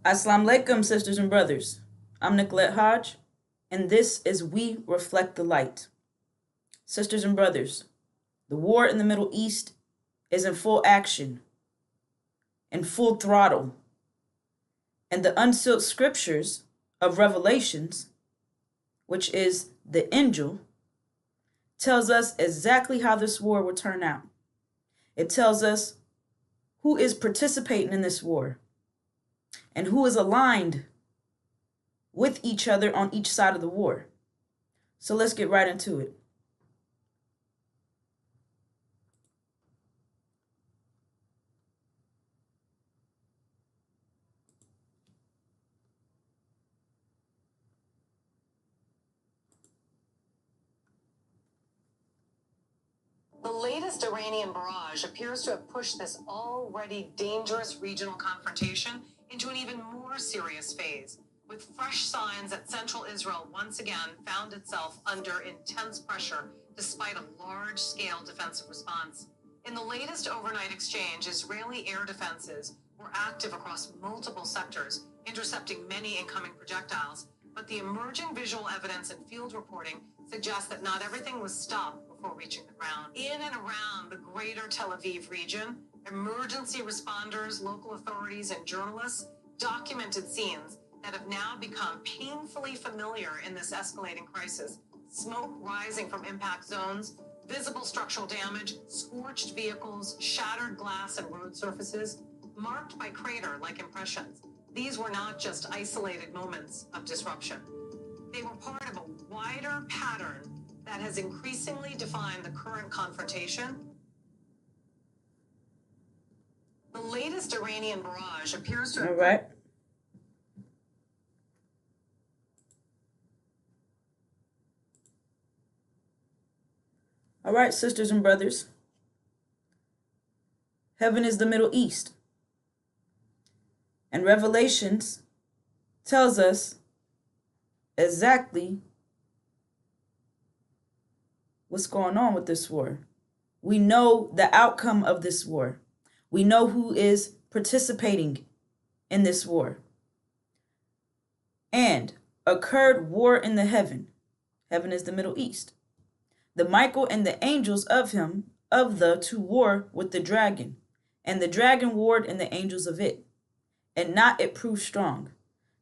Assalamu alaikum, sisters and brothers. I'm Nicolette Hodge, and this is We Reflect the Light. Sisters and brothers, the war in the Middle East is in full action, in full throttle, and the unsealed scriptures of Revelations, which is the angel, tells us exactly how this war will turn out. It tells us who is participating in this war and who is aligned with each other on each side of the war. So let's get right into it. The latest Iranian barrage appears to have pushed this already dangerous regional confrontation into an even more serious phase, with fresh signs that central Israel once again found itself under intense pressure despite a large-scale defensive response. In the latest overnight exchange, Israeli air defenses were active across multiple sectors, intercepting many incoming projectiles, but the emerging visual evidence and field reporting suggests that not everything was stopped before reaching the ground. In and around the greater Tel Aviv region, emergency responders, local authorities, and journalists documented scenes that have now become painfully familiar in this escalating crisis. Smoke rising from impact zones, visible structural damage, scorched vehicles, shattered glass and road surfaces, marked by crater-like impressions. These were not just isolated moments of disruption. They were part of a wider pattern that has increasingly defined the current confrontation. The latest Iranian barrage appears to have... All right. All right, sisters and brothers. Heaven is the Middle East. And Revelations tells us exactly what's going on with this war. We know the outcome of this war. We know who is participating in this war. And occurred war in the heaven. Heaven is the Middle East. The Michael and the angels of him, of the, to war with the dragon. And the dragon warred and the angels of it. And not it proved strong.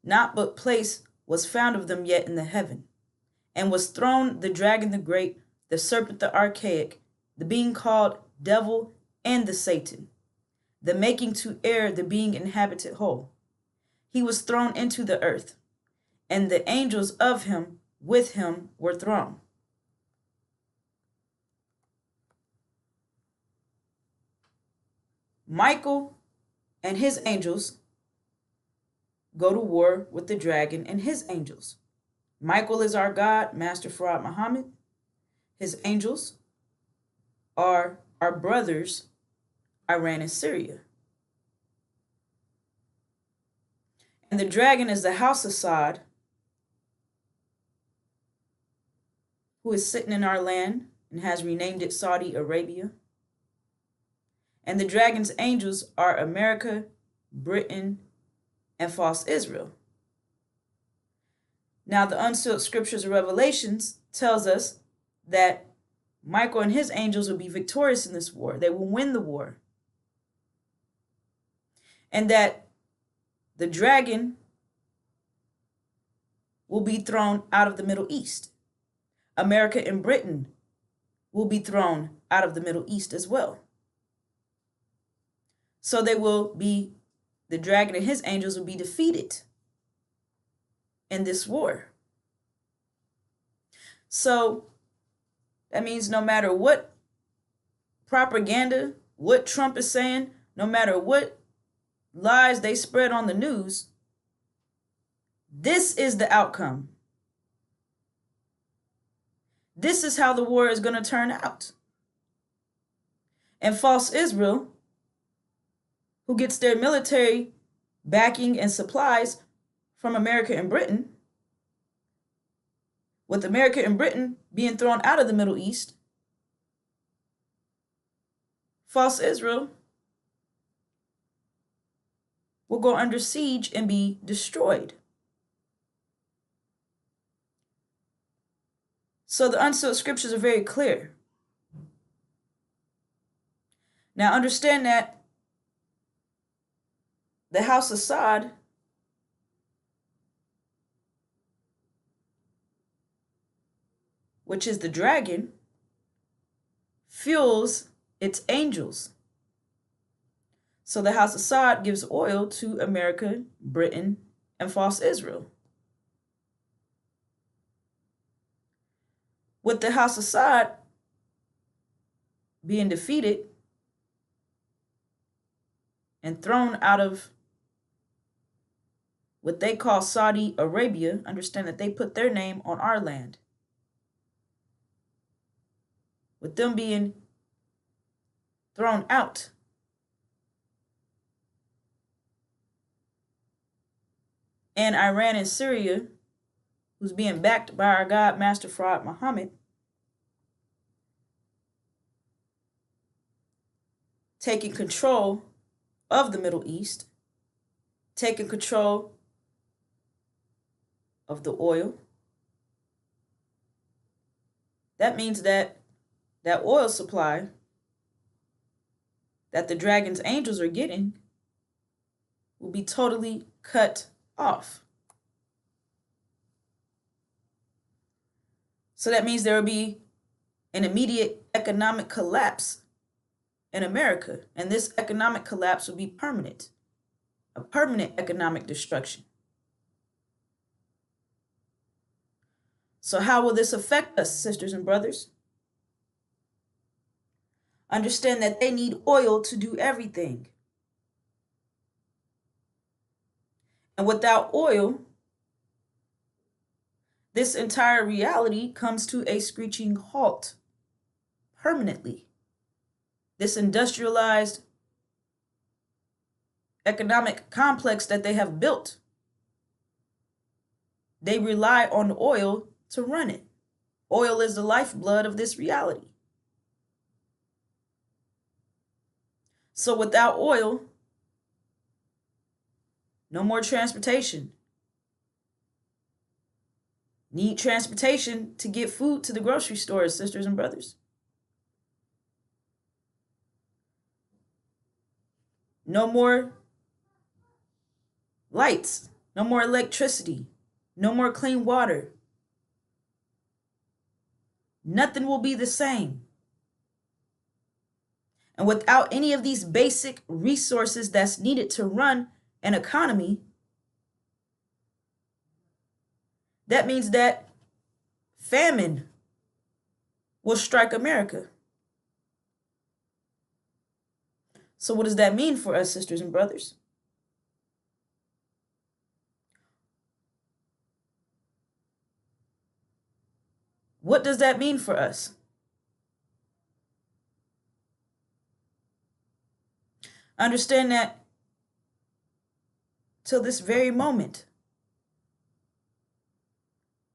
Not but place was found of them yet in the heaven. And was thrown the dragon the great, the serpent the archaic, the being called devil and the Satan, the making to err the being inhabited whole. He was thrown into the earth, and the angels of him with him were thrown. Michael and his angels go to war with the dragon and his angels. Michael is our God, Master Farad Muhammad. His angels are our brothers, Iran and Syria. And the dragon is the house Assad, who is sitting in our land and has renamed it Saudi Arabia. And the dragon's angels are America, Britain, and false Israel. Now, the unsealed scriptures of Revelations tells us that Michael and his angels will be victorious in this war. They will win the war. And that the dragon will be thrown out of the Middle East. America and Britain will be thrown out of the Middle East as well. So the dragon and his angels will be defeated in this war. So that means no matter what propaganda, what Trump is saying, no matter what lies they spread on the news, this is the outcome. This is how the war is going to turn out. And false Israel, who gets their military backing and supplies from America and Britain, with America and Britain being thrown out of the Middle East, false Israel will go under siege and be destroyed. So the unsealed scriptures are very clear. Now understand that the house of Assad which is the dragon, fuels its angels. So the house of Assad gives oil to America, Britain, and false Israel. With the house of Assad being defeated and thrown out of what they call Saudi Arabia, understand that they put their name on our land. With them being thrown out, and Iran and Syria, who's being backed by our God, Master Fraud Muhammad, taking control of the Middle East, taking control of the oil. That means that oil supply that the dragon's angels are getting will be totally cut off. So that means there will be an immediate economic collapse in America, and this economic collapse will be permanent, a permanent economic destruction. So how will this affect us, sisters and brothers? Understand that they need oil to do everything. And without oil, this entire reality comes to a screeching halt permanently. This industrialized economic complex that they have built, they rely on oil to run it. Oil is the lifeblood of this reality. So without oil, no more transportation. Need transportation to get food to the grocery stores, sisters and brothers. No more lights, no more electricity, no more clean water. Nothing will be the same. And without any of these basic resources that's needed to run an economy, that means that famine will strike America. So what does that mean for us, sisters and brothers? What does that mean for us? Understand that till this very moment,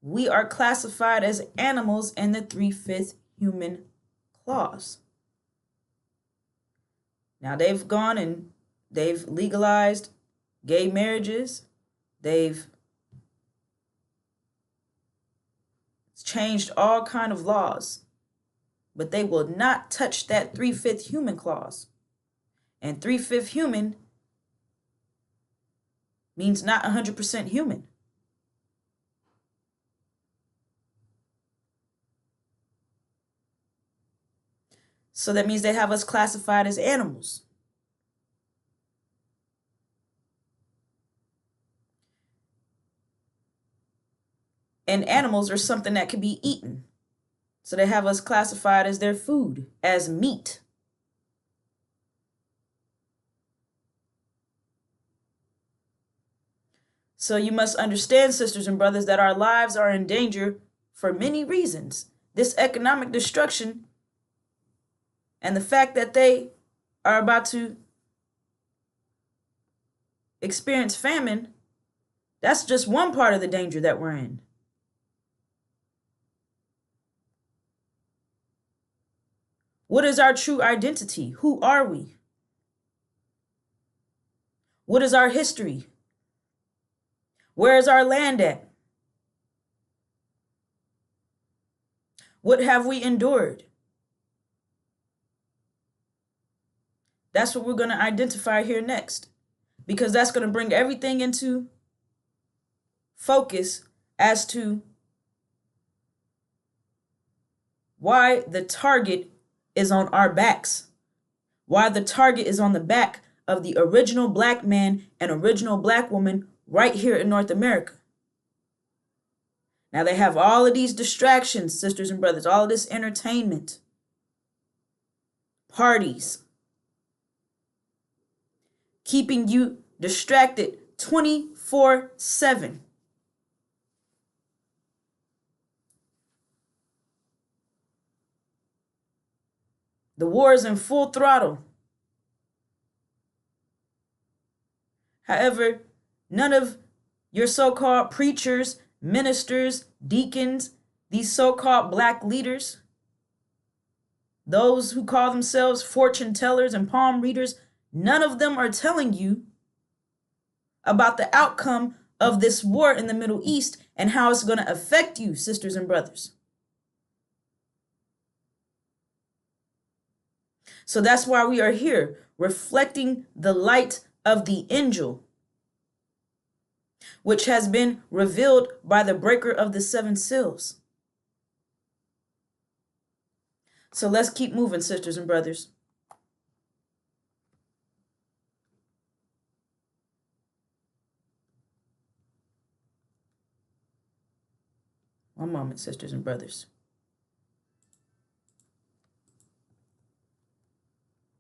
we are classified as animals in the 3/5 human clause. Now they've gone and they've legalized gay marriages. They've changed all kind of laws, but they will not touch that 3/5 human clause. And 3/5 human means not 100% human. So that means they have us classified as animals. And animals are something that can be eaten. So they have us classified as their food, as meat. So you must understand, sisters and brothers, that our lives are in danger for many reasons. This economic destruction and the fact that they are about to experience famine, that's just one part of the danger that we're in. What is our true identity? Who are we? What is our history? Where is our land at? What have we endured? That's what we're going to identify here next, because that's going to bring everything into focus as to why the target is on our backs, why the target is on the back of the original black man and original black woman right here in North America. Now they have all of these distractions, sisters and brothers, all of this entertainment, parties, keeping you distracted 24/7. The war is in full throttle. However, none of your so-called preachers, ministers, deacons, these so-called black leaders, those who call themselves fortune tellers and palm readers, none of them are telling you about the outcome of this war in the Middle East and how it's going to affect you, sisters and brothers. So that's why we are here, reflecting the light of the angel, which has been revealed by the breaker of the seven seals. So let's keep moving, sisters and brothers. One moment, sisters and brothers.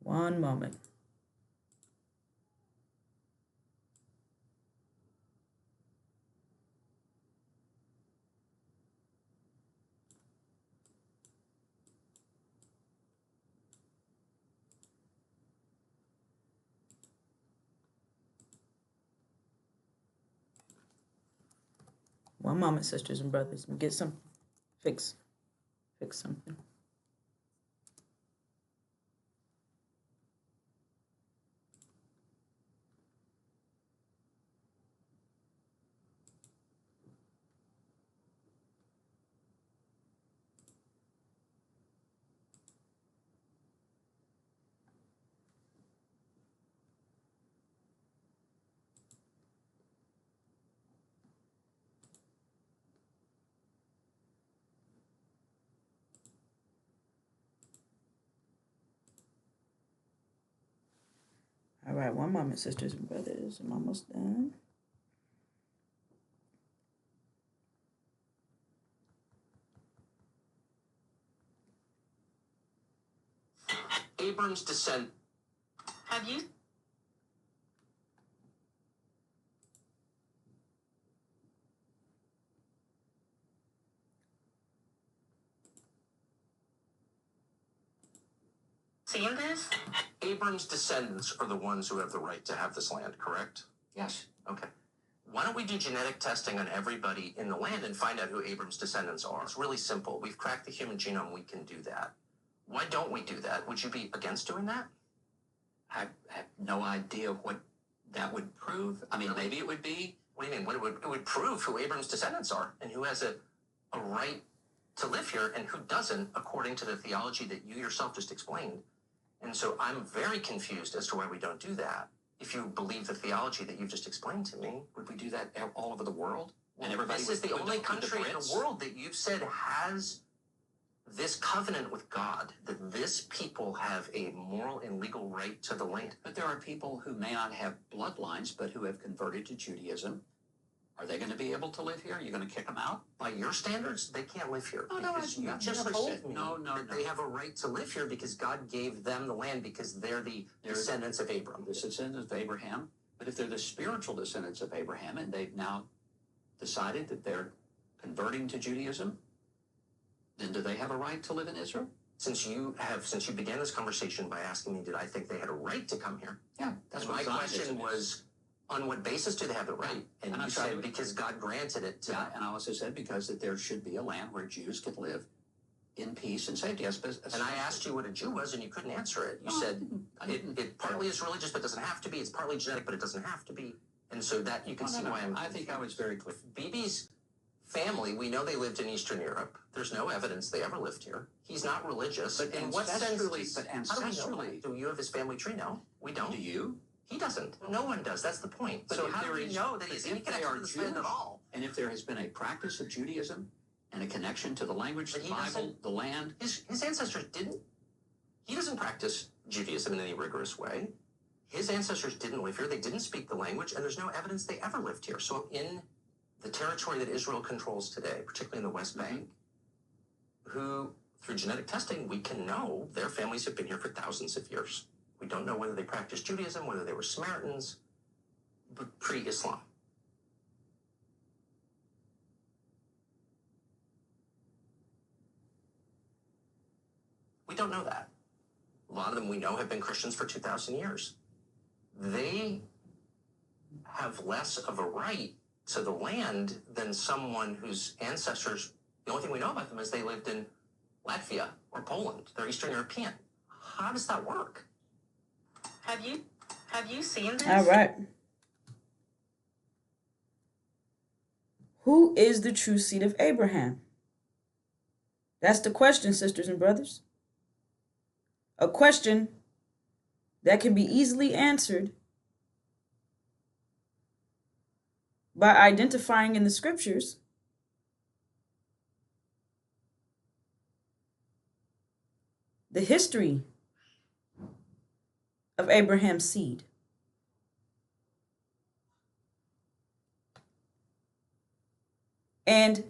One moment. One moment, sisters and brothers. Let me get some fix something. All right, one moment, sisters and brothers. I'm almost done. Abram's descent. Have you? Seen this? Abram's descendants are the ones who have the right to have this land, correct? Yes. Okay. Why don't we do genetic testing on everybody in the land and find out who Abram's descendants are? It's really simple. We've cracked the human genome. We can do that. Why don't we do that? Would you be against doing that? I have no idea what that would prove. I mean, maybe it would be. What do you mean? It would prove who Abram's descendants are and who has a right to live here and who doesn't, according to the theology that you yourself just explained. And so I'm very confused as to why we don't do that. If you believe the theology that you've just explained to me, Would we do that all over the world? and everybody this is the only country in the world that you've said has this covenant with God, that this people have a moral and legal right to the land. But there are people who may not have bloodlines, but who have converted to Judaism. Are they going to be able to live here? Are you going to kick them out? By your standards, they can't live here. Oh, no, because you no, just never told said- me no, that they have a right to live here because God gave them the land because they're the descendants of Abram. The descendants of Abraham. But if they're the spiritual descendants of Abraham and they've now decided that they're converting to Judaism, then do they have a right to live in Israel? Since you began this conversation by asking me, did I think they had a right to come here? Yeah, that's And what my question Zionism is. was, on what basis do they have the right? And And you I'm sorry, said because God granted it to Yeah, them. and I also said because that there should be a land where Jews could live in peace and safety. And I asked you what a Jew was, and you couldn't answer it. You said it partly is religious, but doesn't have to be. It's partly genetic, but it doesn't have to be. And so that you can see why I'm. I think I was very clear. Bibi's family, we know they lived in Eastern Europe. There's no evidence they ever lived here. He's not religious. But in what sense? How do we know ancestrally, that? Do you have his family tree? No, we don't. Do you? He doesn't. No one does. That's the point. But so how do we know that he's any connection to this land at all? And if there has been a practice of Judaism and a connection to the language, the Bible, the land, his ancestors didn't. He doesn't practice Judaism in any rigorous way. His ancestors didn't live here. They didn't speak the language, and there's no evidence they ever lived here. So in the territory that Israel controls today, particularly in the West Bank, who, through genetic testing, we can know their families have been here for thousands of years. We don't know whether they practiced Judaism, whether they were Samaritans, but pre-Islam. We don't know that. A lot of them we know have been Christians for 2,000 years. They have less of a right to the land than someone whose ancestors, the only thing we know about them is they lived in Latvia or Poland. They're Eastern European. How does that work? Have you seen this? All right. Who is the true seed of Abraham? That's the question, sisters and brothers. A question that can be easily answered by identifying in the scriptures the history of Abraham's seed. And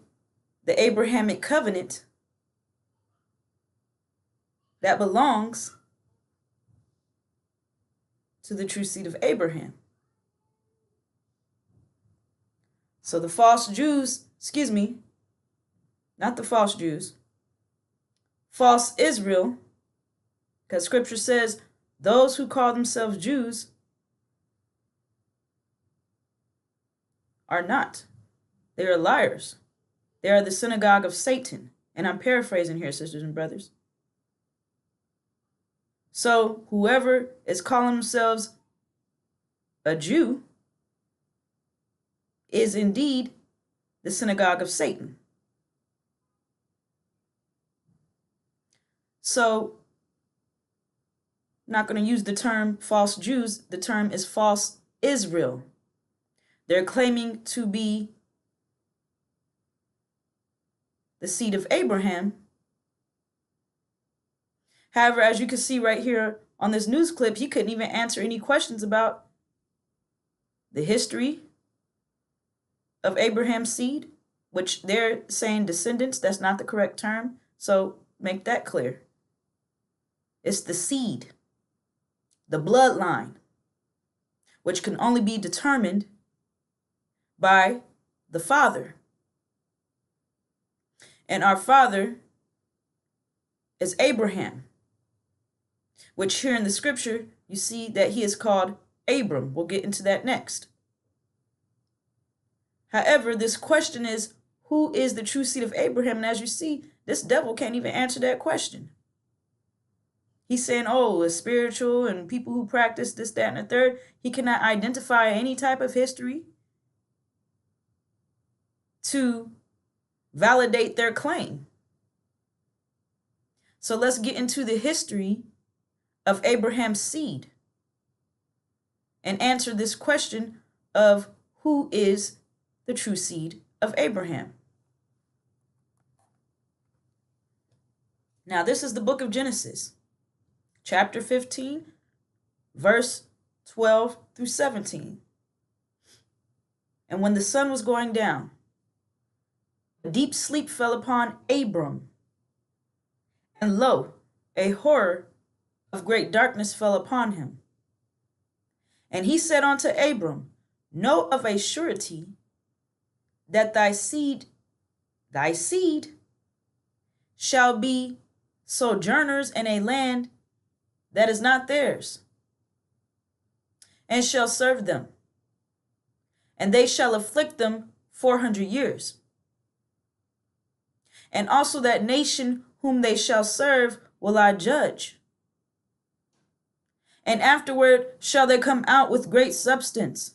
the Abrahamic covenant that belongs to the true seed of Abraham. So the false Jews, not the false Jews, false Israel, because scripture says those who call themselves Jews are not. They are liars. They are the synagogue of Satan. And I'm paraphrasing here, sisters and brothers. So whoever is calling themselves a Jew is indeed the synagogue of Satan. So I'm not going to use the term false Jews. The term is false Israel. They're claiming to be the seed of Abraham. However, as you can see right here on this news clip, he couldn't even answer any questions about the history of Abraham's seed, which they're saying descendants. That's not the correct term. So make that clear. It's the seed, the bloodline, which can only be determined by the Father. And our father is Abraham, which here in the scripture, you see that he is called Abram. We'll get into that next. However, this question is, who is the true seed of Abraham? And as you see, this devil can't even answer that question. He's saying, oh, it's spiritual and people who practice this, that, and the third. He cannot identify any type of history to validate their claim. So let's get into the history of Abraham's seed and answer this question of who is the true seed of Abraham. Now, this is the book of Genesis, chapter 15, verse 12 through 17. And when the sun was going down, a deep sleep fell upon Abram. And lo, a horror of great darkness fell upon him. And he said unto Abram, know of a surety that thy seed shall be sojourners in a land that is not theirs, and shall serve them, and they shall afflict them 400 years. And also that nation whom they shall serve will I judge. And afterward shall they come out with great substance.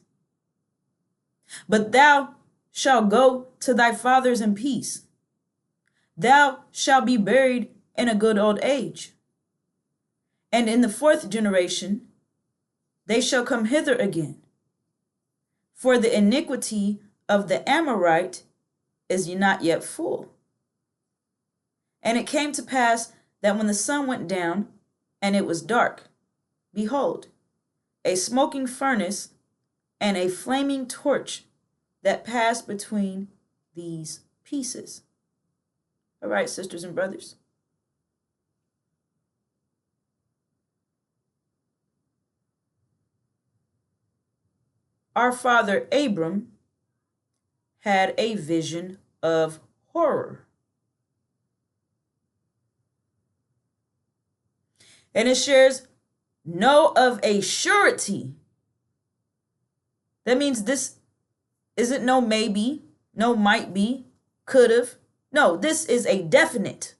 But thou shalt go to thy fathers in peace. Thou shalt be buried in a good old age. And in the fourth generation they shall come hither again. For the iniquity of the Amorite is not yet full. And it came to pass that when the sun went down and it was dark, behold, a smoking furnace and a flaming torch that passed between these pieces. All right, sisters and brothers. Our father Abram had a vision of horror. And it shares, know of a surety. That means this isn't no maybe, no might be, could have. No, this is a definite.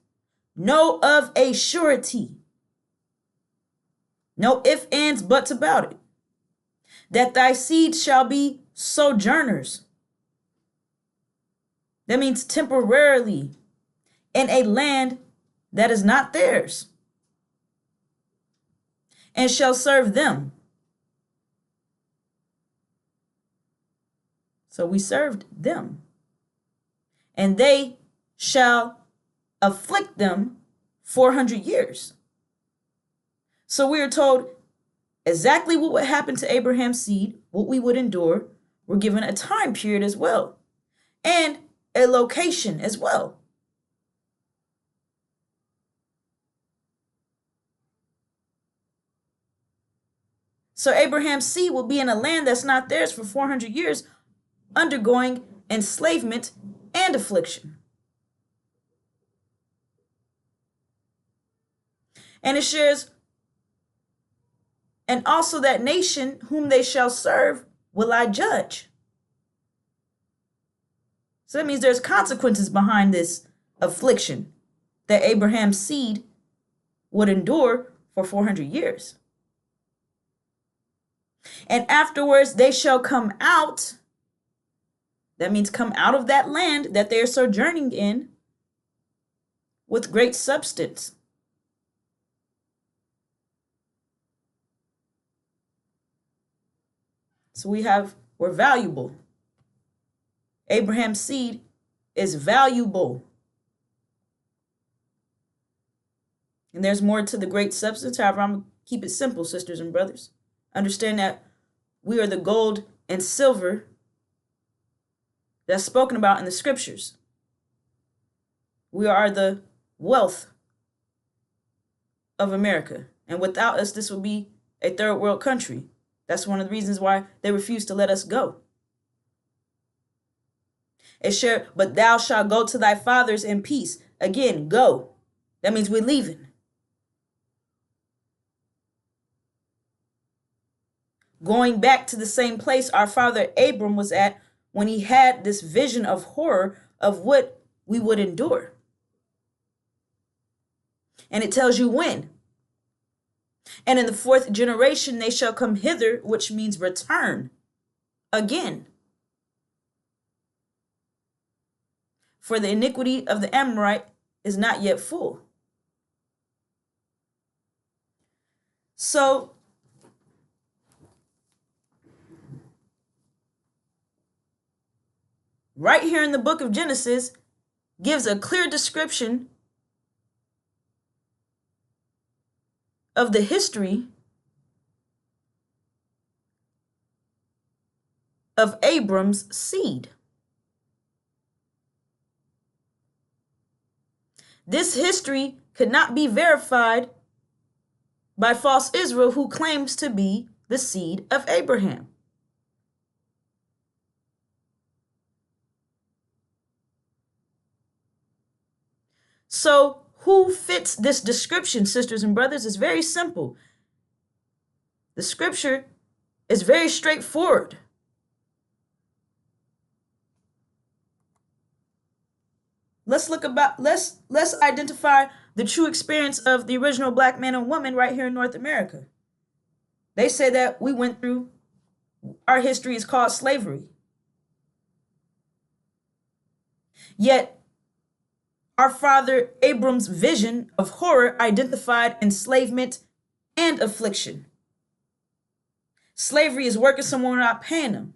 Know of a surety. No ifs, ands, buts about it. That thy seed shall be sojourners. That means temporarily in a land that is not theirs. And shall serve them. So we served them. And they shall afflict them 400 years. So we are told exactly what would happen to Abraham's seed, what we would endure. We're given a time period as well, and a location as well. So Abraham's seed will be in a land that's not theirs for 400 years, undergoing enslavement and affliction. And it shares, and also that nation whom they shall serve will I judge. So that means there's consequences behind this affliction that Abraham's seed would endure for 400 years. And afterwards they shall come out. That means come out of that land that they are sojourning in with great substance. So we're valuable. Abraham's seed is valuable. And there's more to the great substance. However, I'm going to keep it simple, sisters and brothers. Understand that we are the gold and silver that's spoken about in the scriptures. We are the wealth of America. And without us, this would be a third world country. That's one of the reasons why they refuse to let us go. It shared, but thou shalt go to thy fathers in peace. Again, go. That means we're leaving. Going back to the same place our father Abram was at when he had this vision of horror of what we would endure. And it tells you when. And in the fourth generation they shall come hither, which means return again. For the iniquity of the Amorite is not yet full. So right here in the book of Genesis gives a clear description of the history of Abram's seed. This history could not be verified by false Israel, who claims to be the seed of Abraham. So who fits this description, sisters and brothers? It's very simple. The scripture is very let's identify the true experience of the original black man and woman right here in North America. They say that we went through, our history is called slavery. Yet our father Abram's vision of horror identified enslavement and affliction. Slavery is working someone without paying them.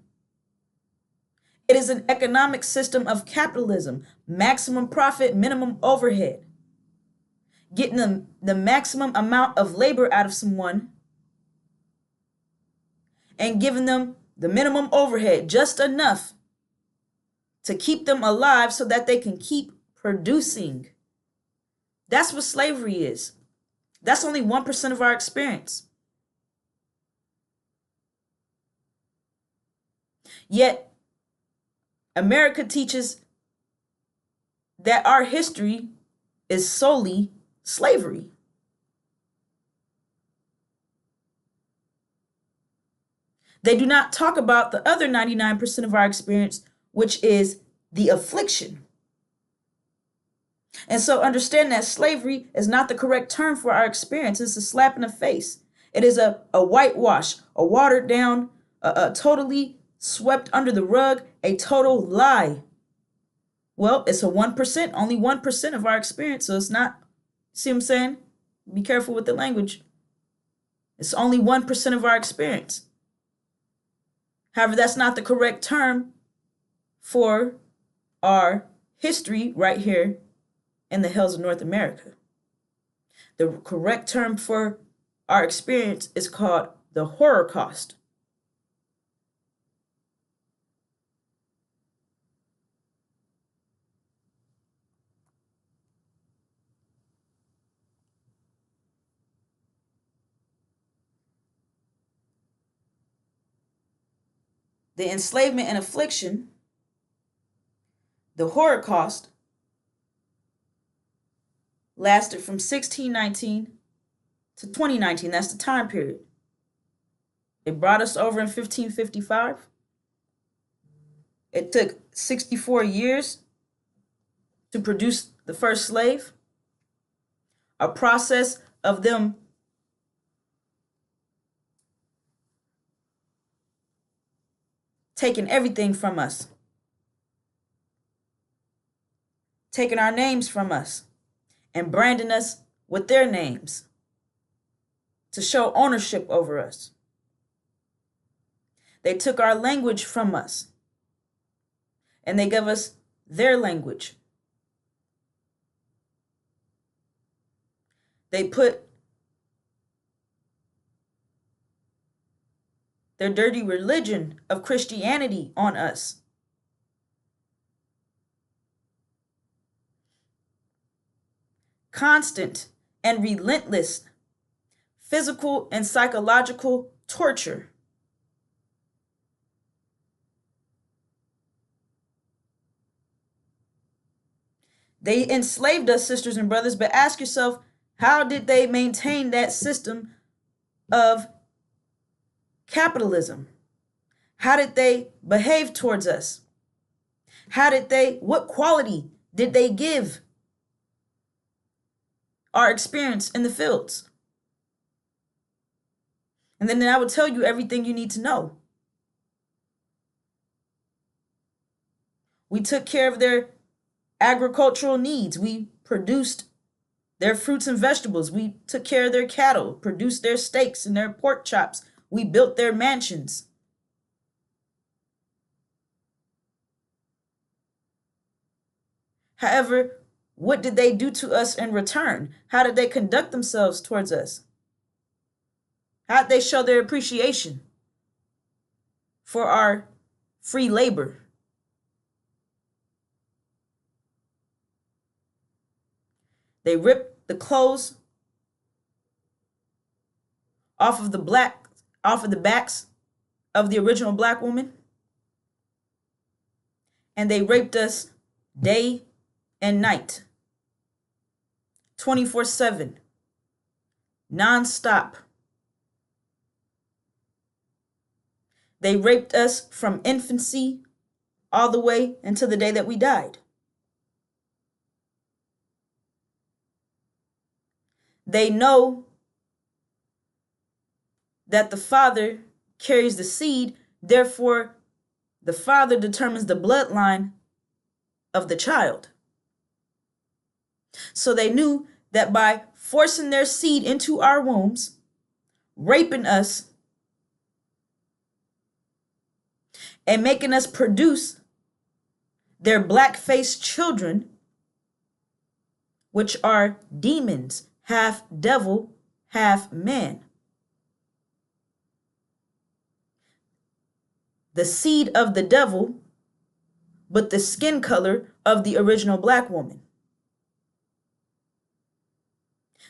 It is an economic system of capitalism, maximum profit, minimum overhead. Getting the maximum amount of labor out of someone and giving them the minimum overhead, just enough to keep them alive so that they can keep producing. That's what slavery is. That's only 1% of our experience. Yet, America teaches that our history is solely slavery. They do not talk about the other 99% of our experience, which is the affliction. And so understand that slavery is not the correct term for our experience. It's a slap in the face. It is a whitewash, a watered down, a totally swept under the rug, a total lie. Well, it's a 1%, only 1% of our experience. So it's not, see what I'm saying? Be careful with the language. It's only 1% of our experience. However, that's not the correct term for our history right here in the hills of North America. The correct term for our experience is called the Holocaust. The enslavement and affliction, the Holocaust, lasted from 1619 to 2019. That's the time period. It brought us over in 1555. It took 64 years to produce the first slave, a process of them taking everything from us, taking our names from us, and branding us with their names to show ownership over us. They took our language from us, and they gave us their language. They put their dirty religion of Christianity on us. Constant and relentless physical and psychological torture. They enslaved us, sisters and brothers, but ask yourself, how did they maintain that system of capitalism? How did they behave towards us? What quality did they give our experience in the fields? And then I will tell you everything you need to know. We took care of their agricultural needs. We produced their fruits and vegetables. We took care of their cattle, produced their steaks and their pork chops. We built their mansions. However, what did they do to us in return? How did they conduct themselves towards us? How did they show their appreciation for our free labor? They ripped the clothes off of the backs of the original black woman, and they raped us day and night, 24/7, nonstop. They raped us from infancy all the way until the day that we died. They know that the father carries the seed, therefore the father determines the bloodline of the child. So they knew that by forcing their seed into our wombs, raping us, and making us produce their black-faced children, which are demons, half devil, half man. The seed of the devil, but the skin color of the original black woman.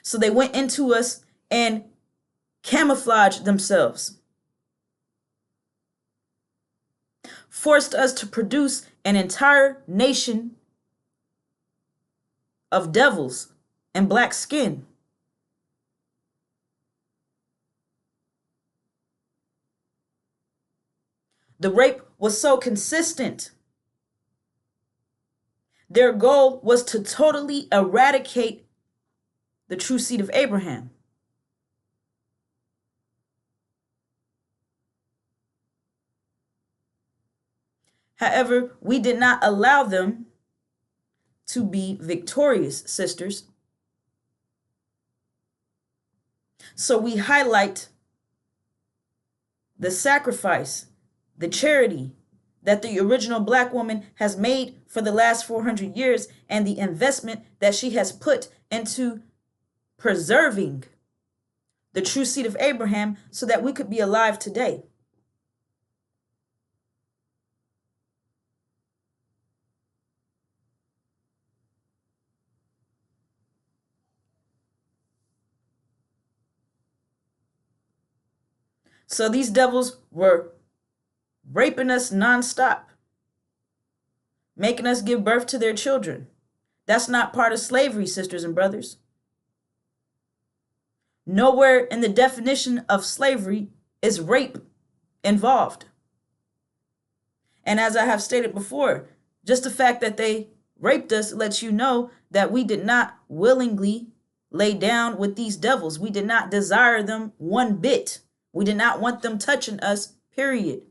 So they went into us and camouflaged themselves, forced us to produce an entire nation of devils and black skin. The rape was so consistent. Their goal was to totally eradicate the true seed of Abraham. However, we did not allow them to be victorious, sisters. So we highlight the sacrifice, the charity that the original black woman has made for the last 400 years and the investment that she has put into preserving the true seed of Abraham so that we could be alive today. So these devils were raping us nonstop, making us give birth to their children. That's not part of slavery, sisters and brothers. Nowhere in the definition of slavery is rape involved. And as I have stated before, just the fact that they raped us lets you know that we did not willingly lay down with these devils. We did not desire them one bit. We did not want them touching us, period.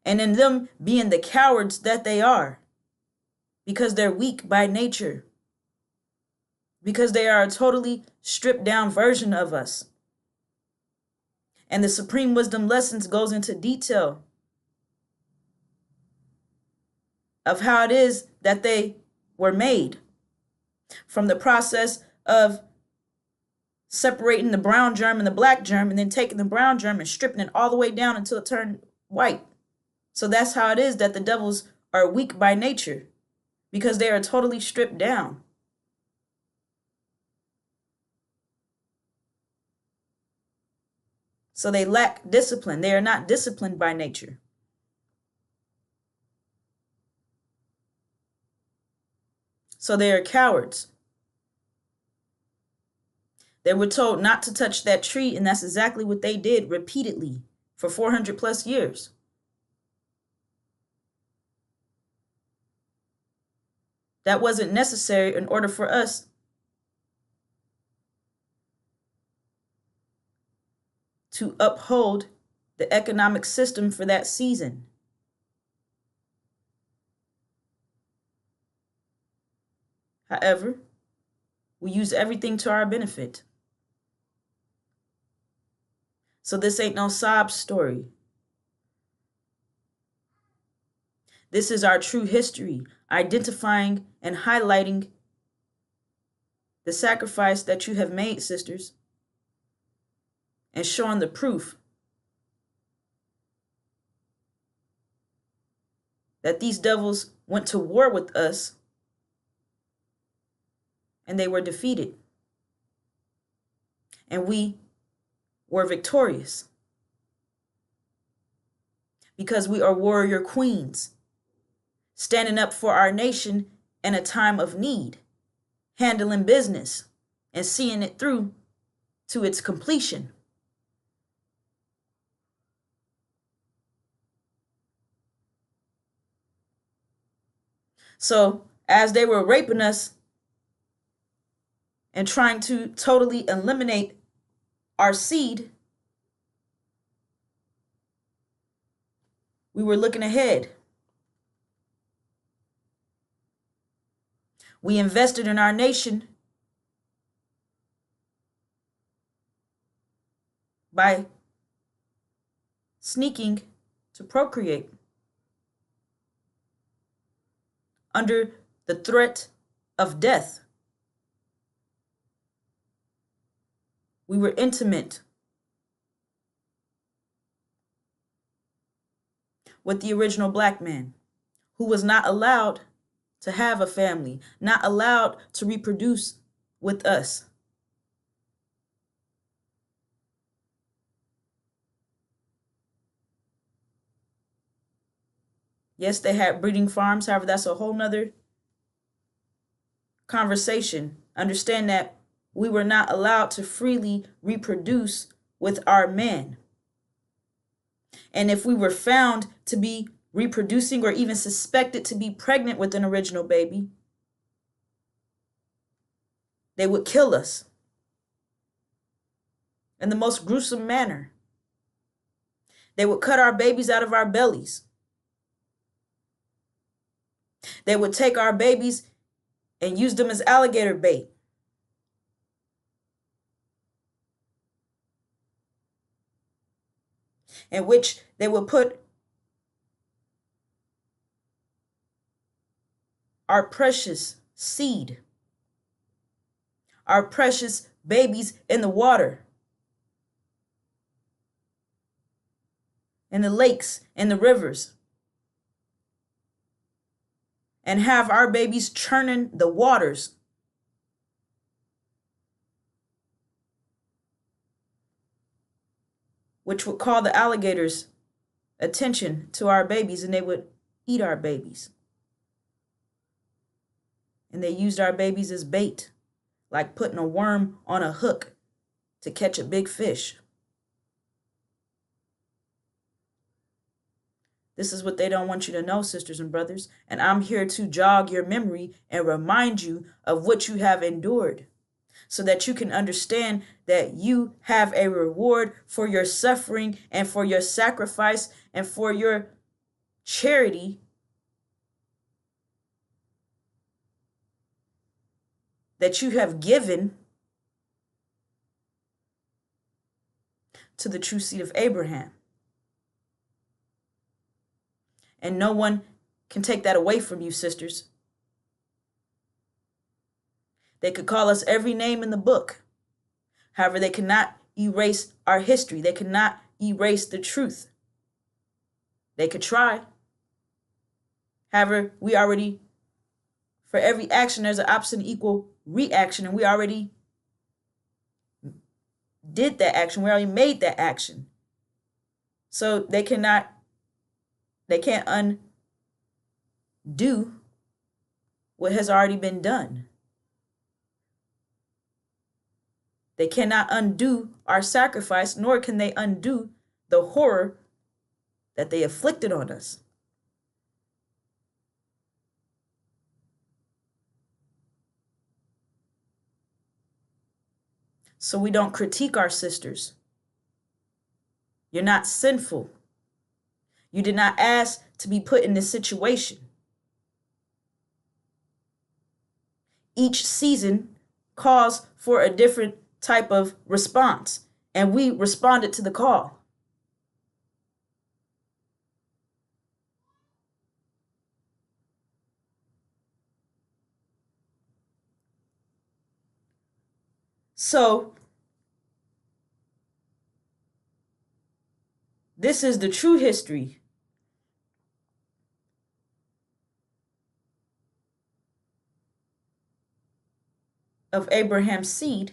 And in them being the cowards that they are, because they're weak by nature, because they are a totally stripped down version of us. And the Supreme Wisdom Lessons goes into detail of how it is that they were made, from the process of separating the brown germ and the black germ, and then taking the brown germ and stripping it all the way down until it turned white. So that's how it is that the devils are weak by nature, because they are totally stripped down. So they lack discipline. They are not disciplined by nature. So they are cowards. They were told not to touch that tree, and that's exactly what they did repeatedly for 400 plus years. That wasn't necessary in order for us to uphold the economic system for that season. However, we use everything to our benefit. So this ain't no sob story. This is our true history, identifying and highlighting the sacrifice that you have made, sisters, and showing the proof that these devils went to war with us and they were defeated. And we were victorious because we are warrior queens, standing up for our nation in a time of need, handling business and seeing it through to its completion. So as they were raping us and trying to totally eliminate our seed, we were looking ahead. We invested in our nation by sneaking to procreate under the threat of death. We were intimate with the original black man, who was not allowed to have a family, not allowed to reproduce with us. Yes, they had breeding farms. However, that's a whole nother conversation. Understand that we were not allowed to freely reproduce with our men. And if we were found to be reproducing or even suspected to be pregnant with an original baby, they would kill us in the most gruesome manner. They would cut our babies out of our bellies. They would take our babies and use them as alligator bait. In which they would put our precious seed, our precious babies in the water, in the lakes, in the rivers, and have our babies churning the waters. Which would call the alligators' attention to our babies, and they would eat our babies. And they used our babies as bait, like putting a worm on a hook to catch a big fish. This is what they don't want you to know, sisters and brothers. And I'm here to jog your memory and remind you of what you have endured, so that you can understand that you have a reward for your suffering and for your sacrifice and for your charity that you have given to the true seed of Abraham. And no one can take that away from you, sisters. They could call us every name in the book. However, they cannot erase our history. They cannot erase the truth. They could try. However, we already, for every action, there's an opposite and equal reaction, and we already did that action. We already made that action. So they can't undo what has already been done. They cannot undo our sacrifice, nor can they undo the horror that they inflicted on us. So we don't critique our sisters. You're not sinful. You did not ask to be put in this situation. Each season calls for a different type of response, and we responded to the call. So this is the true history of Abraham's seed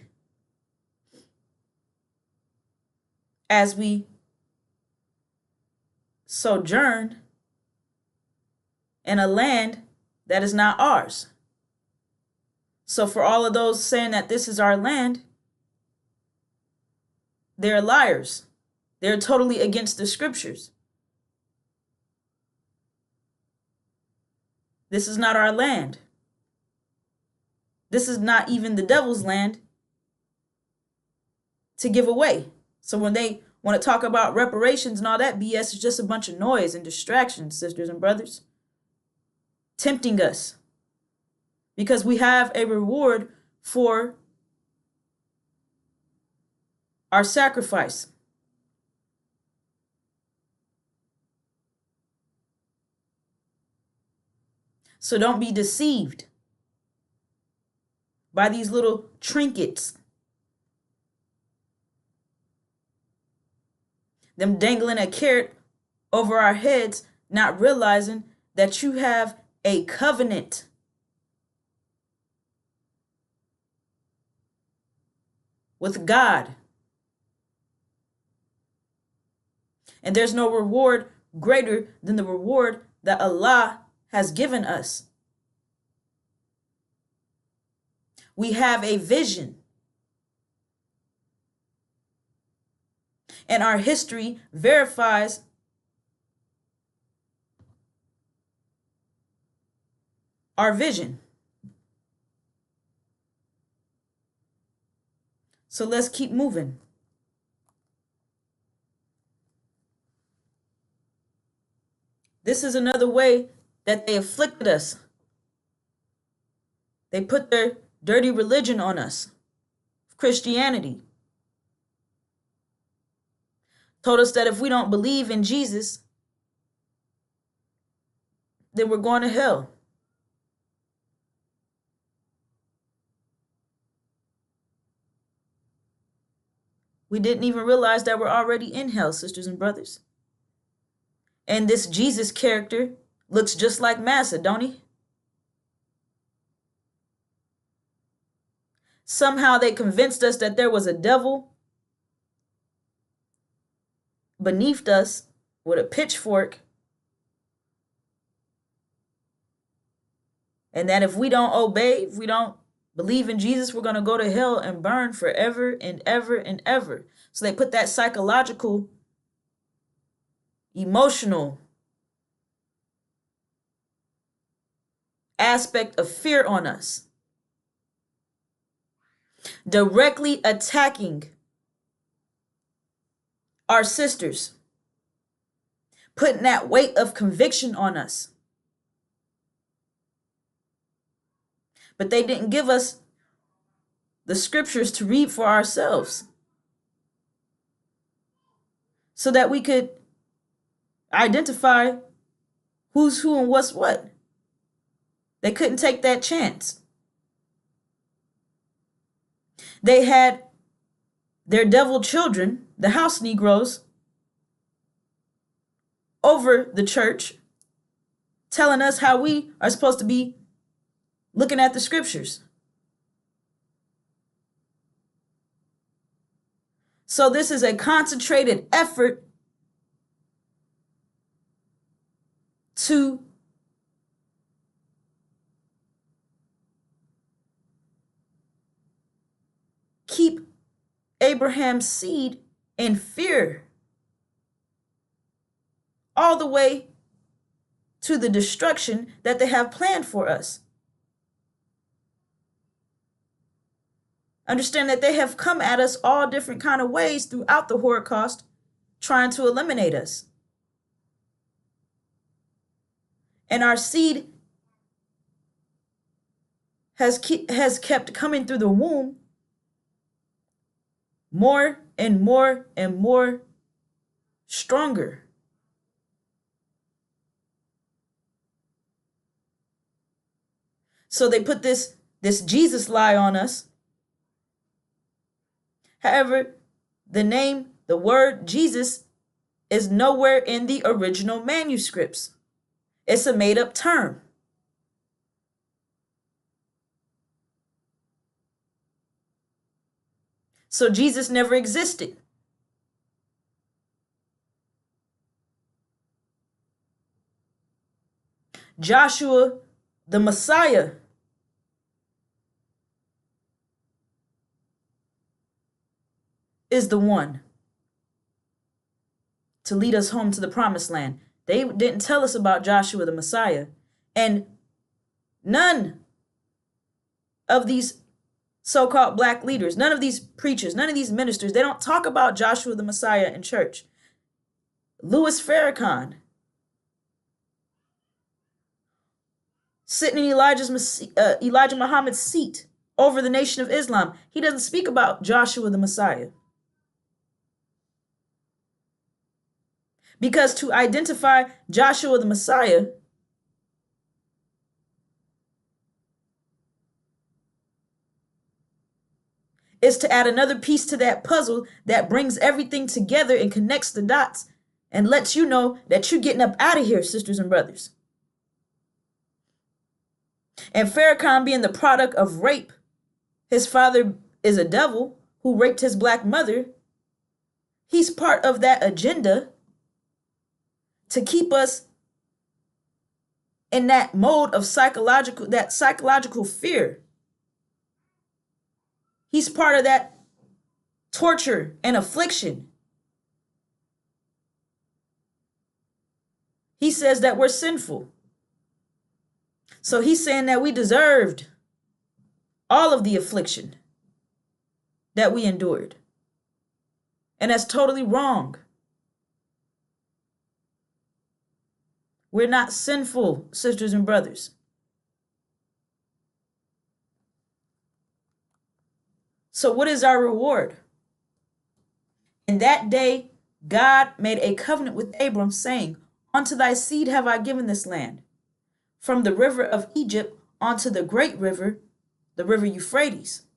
as we sojourn in a land that is not ours. So for all of those saying that this is our land, they're liars. They're totally against the scriptures. This is not our land. This is not even the devil's land to give away. So when they want to talk about reparations and all that BS, it's just a bunch of noise and distractions, sisters and brothers, tempting us because we have a reward for our sacrifice. So don't be deceived by these little trinkets. Them dangling a carrot over our heads, not realizing that you have a covenant. With God. And there's no reward greater than the reward that Allah has given us. We have a vision. And our history verifies our vision. So let's keep moving. This is another way that they afflicted us. They put their dirty religion on us, Christianity. Told us that if we don't believe in Jesus, then we're going to hell. We didn't even realize that we're already in hell, sisters and brothers. And this Jesus character looks just like Massa, don't he? Somehow they convinced us that there was a devil beneath us with a pitchfork, and that if we don't obey, if we don't believe in Jesus, we're going to go to hell and burn forever and ever and ever. So they put that psychological, emotional aspect of fear on us, directly attacking our sisters, putting that weight of conviction on us. But they didn't give us the scriptures to read for ourselves so that we could identify who's who and what's what. They couldn't take that chance. They had their devil children, the house Negroes, over the church, telling us how we are supposed to be looking at the scriptures. So this is a concentrated effort to keep Abraham's seed in fear all the way to the destruction that they have planned for us. Understand that they have come at us all different kind of ways throughout the Holocaust, trying to eliminate us. And our seed has kept coming through the womb more and more and more stronger. So they put this Jesus lie on us. However, the word Jesus is nowhere in the original manuscripts. It's a made-up term. So Jesus never existed. Joshua, the Messiah, is the one to lead us home to the promised land. They didn't tell us about Joshua the Messiah, and none of these so-called black leaders, none of these preachers, none of these ministers, they don't talk about Joshua the Messiah in church. Louis Farrakhan, sitting in Elijah Muhammad's seat over the Nation of Islam, he doesn't speak about Joshua the Messiah. Because to identify Joshua the Messiah is to add another piece to that puzzle that brings everything together and connects the dots and lets you know that you're getting up out of here, sisters and brothers. And Farrakhan being the product of rape, his father is a devil who raped his black mother. He's part of that agenda to keep us in that mode of psychological fear. He's part of that torture and affliction. He says that we're sinful. So he's saying that we deserved all of the affliction that we endured. And that's totally wrong. We're not sinful, sisters and brothers. So what is our reward? In that day, God made a covenant with Abram, saying, "Unto thy seed have I given this land, from the river of Egypt unto the great river, the river Euphrates."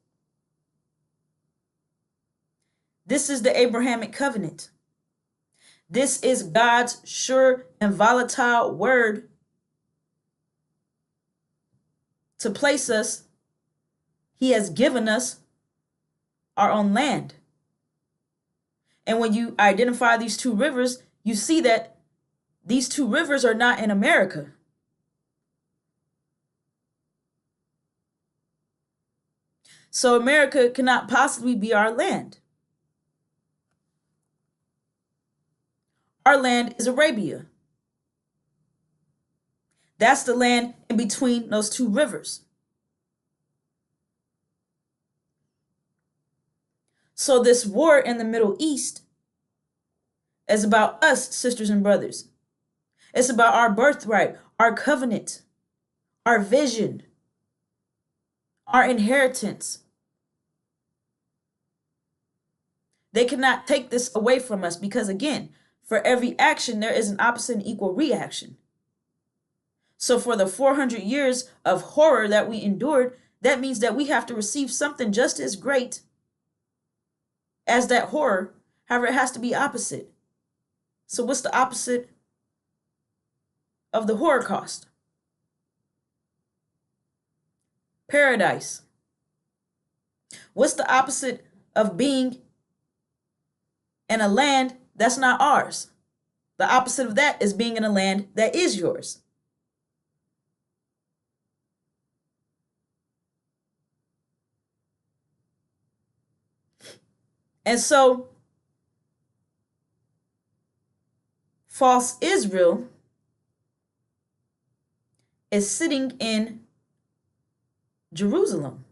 This is the Abrahamic covenant. This is God's sure and volatile word to place us. He has given us our own land. And when you identify these two rivers, you see that these two rivers are not in America. So America cannot possibly be our land. Our land is Arabia. That's the land in between those two rivers. So this war in the Middle East is about us, sisters and brothers. It's about our birthright, our covenant, our vision, our inheritance. They cannot take this away from us because, again, for every action, there is an opposite and equal reaction. So for the 400 years of horror that we endured, that means that we have to receive something just as great as that horror. However, it has to be opposite. So what's the opposite of the Holocaust? Paradise. What's the opposite of being in a land that's not ours? The opposite of that is being in a land that is yours. And so, false Israel is sitting in Jerusalem.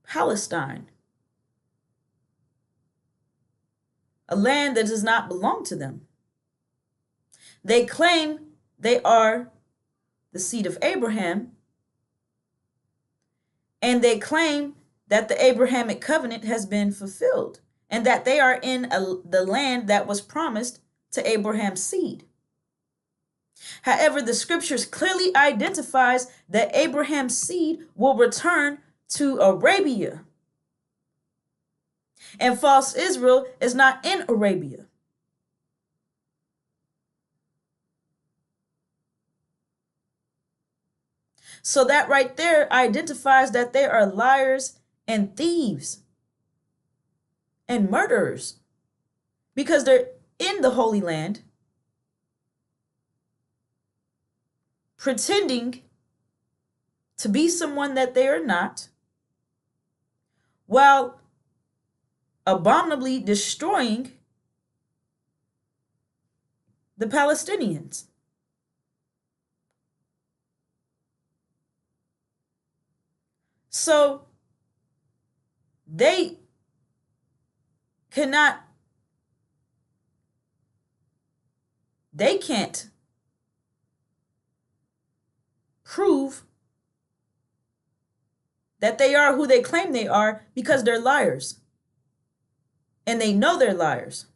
Palestine. A land that does not belong to them. They claim they are the seed of Abraham, and they claim that the Abrahamic covenant has been fulfilled and that they are in the land that was promised to Abraham's seed. However, the scriptures clearly identifies that Abraham's seed will return to Arabia. And false Israel is not in Arabia. So that right there identifies that they are liars and thieves and murderers because they're in the Holy Land pretending to be someone that they are not, while abominably destroying the Palestinians. So they cannot, they can't prove that they are who they claim they are because they're liars. And they know they're liars.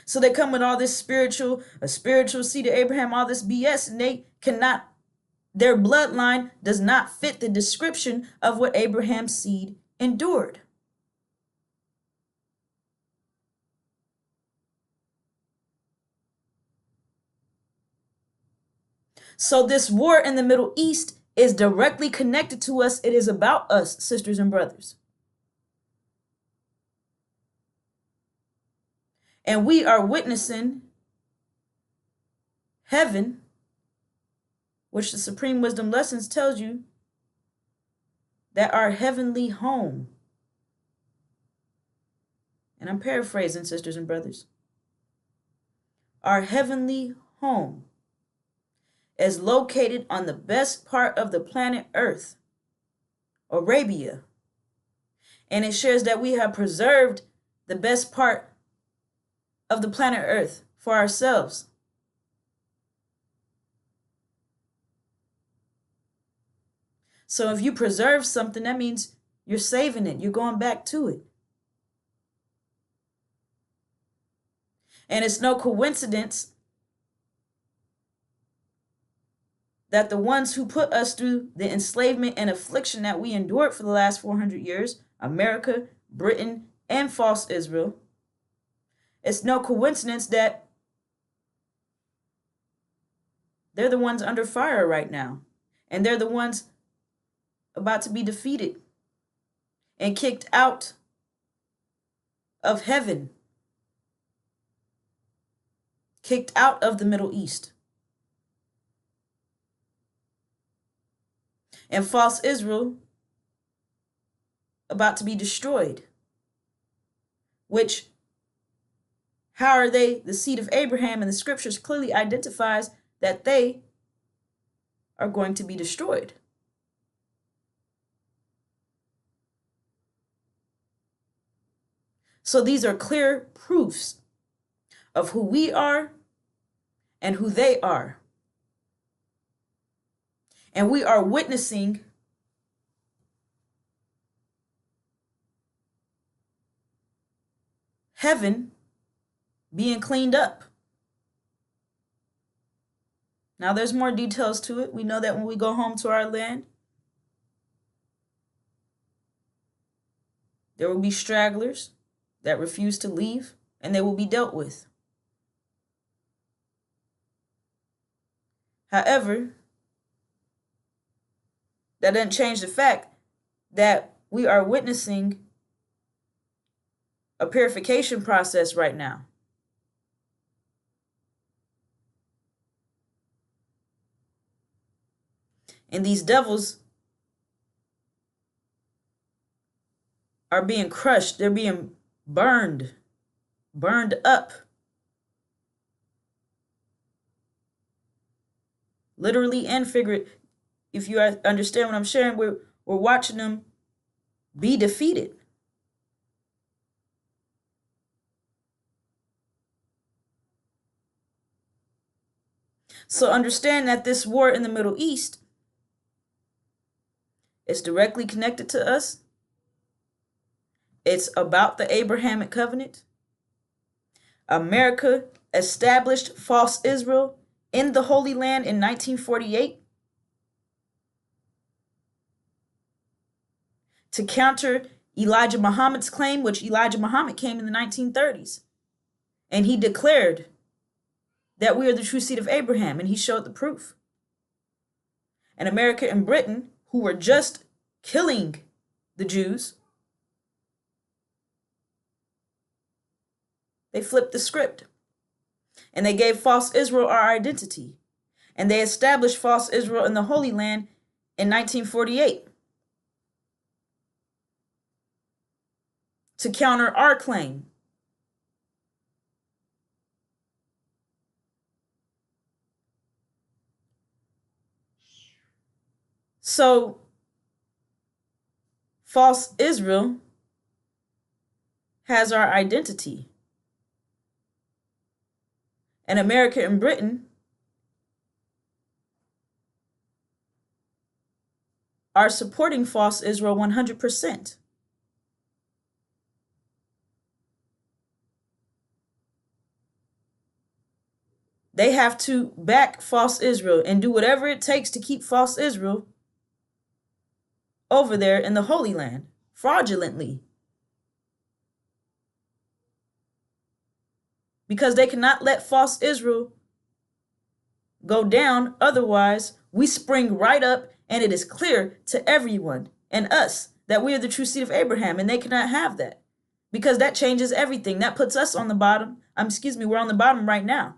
So they come with all this a spiritual seed of Abraham, all this BS, and they cannot, their bloodline does not fit the description of what Abraham's seed endured. So this war in the Middle East is directly connected to us. It is about us, sisters and brothers. And we are witnessing heaven, which the Supreme Wisdom Lessons tells you that our heavenly home, and I'm paraphrasing, sisters and brothers, our heavenly home is located on the best part of the planet Earth, Arabia. And it shares that we have preserved the best part of the planet Earth for ourselves. So if you preserve something, that means you're saving it. You're going back to it. And it's no coincidence that the ones who put us through the enslavement and affliction that we endured for the last 400 years, America, Britain, and false Israel, it's no coincidence that they're the ones under fire right now. And they're the ones about to be defeated and kicked out of heaven, kicked out of the Middle East. And false Israel about to be destroyed, which, how are they the seed of Abraham? And the scriptures clearly identifies that they are going to be destroyed. So these are clear proofs of who we are and who they are. And we are witnessing heaven being cleaned up. Now there's more details to it. We know that when we go home to our land, there will be stragglers that refuse to leave, and they will be dealt with. However, that doesn't change the fact that we are witnessing a purification process right now. And these devils are being crushed. They're being burned up. Literally and figuratively. If you understand what I'm sharing, we're watching them be defeated. So understand that this war in the Middle East is directly connected to us. It's about the Abrahamic covenant. America established false Israel in the Holy Land in 1948 to counter Elijah Muhammad's claim, which Elijah Muhammad came in the 1930s. And he declared that we are the true seed of Abraham, and he showed the proof. And America and Britain, who were just killing the Jews, they flipped the script. And they gave false Israel our identity. And they established false Israel in the Holy Land in 1948 to counter our claim. So false Israel has our identity. And America and Britain are supporting false Israel 100%. They have to back false Israel and do whatever it takes to keep false Israel over there in the Holy Land, fraudulently. Because they cannot let false Israel go down. Otherwise, we spring right up and it is clear to everyone and us that we are the true seed of Abraham, and they cannot have that because that changes everything. That puts us on the bottom. We're on the bottom right now.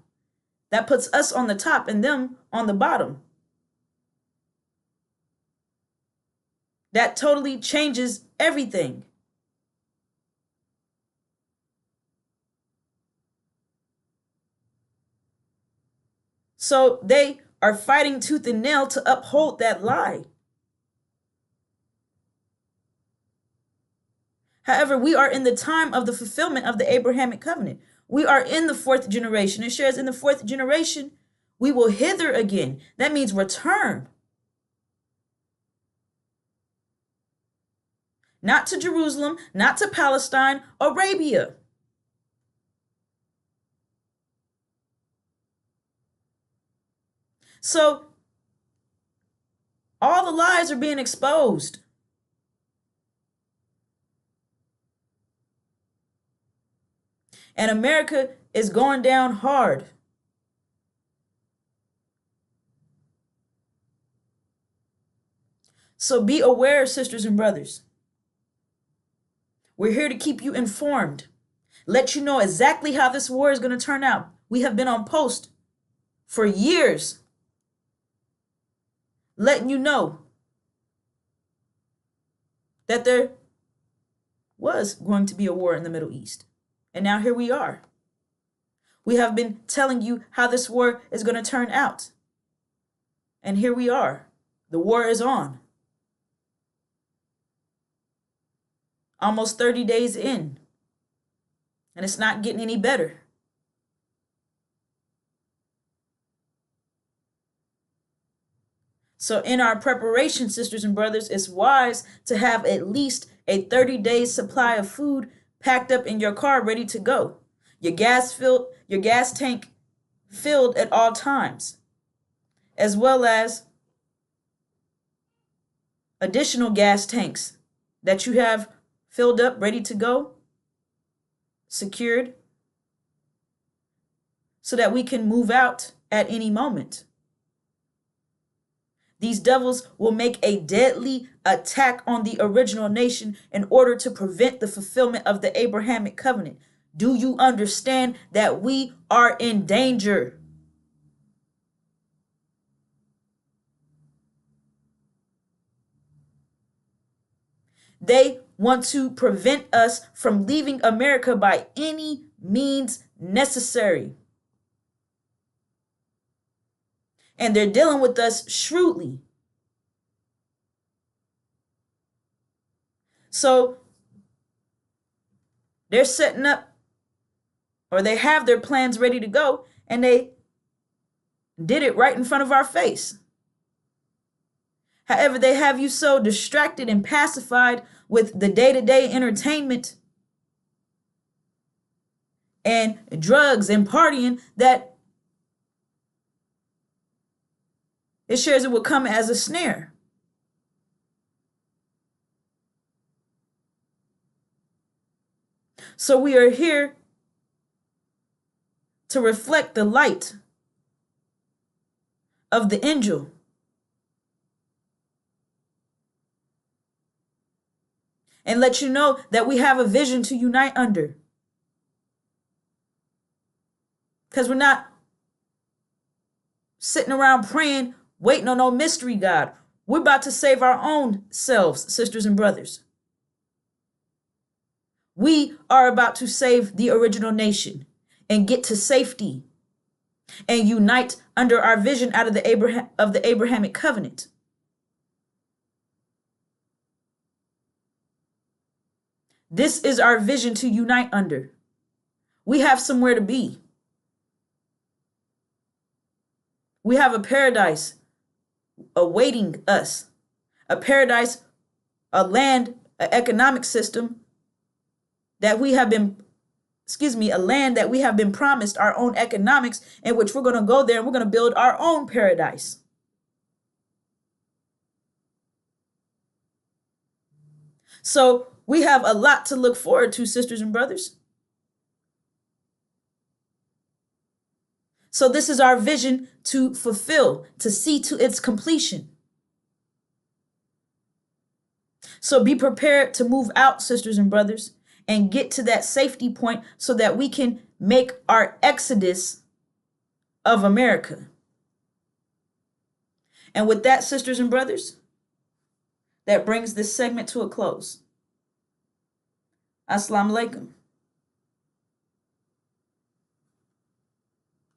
That puts us on the top and them on the bottom. That totally changes everything. So they are fighting tooth and nail to uphold that lie. However, we are in the time of the fulfillment of the Abrahamic covenant. We are in the fourth generation. It shares in the fourth generation, we will hither again. That means return. Not to Jerusalem, not to Palestine, Arabia. So all the lies are being exposed. And America is going down hard. So be aware, sisters and brothers. We're here to keep you informed. Let you know exactly how this war is going to turn out. We have been on post for years, letting you know that there was going to be a war in the Middle East. And now here we are. We have been telling you how this war is going to turn out. And here we are. The war is on. Almost 30 days in. And it's not getting any better. So in our preparation, sisters and brothers, it's wise to have at least a 30-day supply of food packed up in your car, ready to go. Your gas tank filled at all times, as well as additional gas tanks that you have filled up, ready to go, secured, so that we can move out at any moment. These devils will make a deadly attack on the original nation in order to prevent the fulfillment of the Abrahamic covenant. Do you understand that we are in danger? They want to prevent us from leaving America by any means necessary. And they're dealing with us shrewdly. So they're setting up, or they have their plans ready to go, and they did it right in front of our face. However, they have you so distracted and pacified with the day-to-day entertainment and drugs and partying that it shares it will come as a snare. So we are here to reflect the light of the angel. And let you know that we have a vision to unite under. Because we're not sitting around praying, waiting on no mystery God. We're about to save our own selves, sisters and brothers. We are about to save the original nation and get to safety and unite under our vision out of the Abrahamic covenant. This is our vision to unite under. We have somewhere to be. We have a paradise awaiting us. A paradise, a land, an economic system that we have been, a land that we have been promised our own economics, in which we're going to go there and we're going to build our own paradise. So we have a lot to look forward to, sisters and brothers. So this is our vision to fulfill, to see to its completion. So be prepared to move out, sisters and brothers, and get to that safety point so that we can make our exodus of America. And with that, sisters and brothers, that brings this segment to a close. Assalamu alaikum.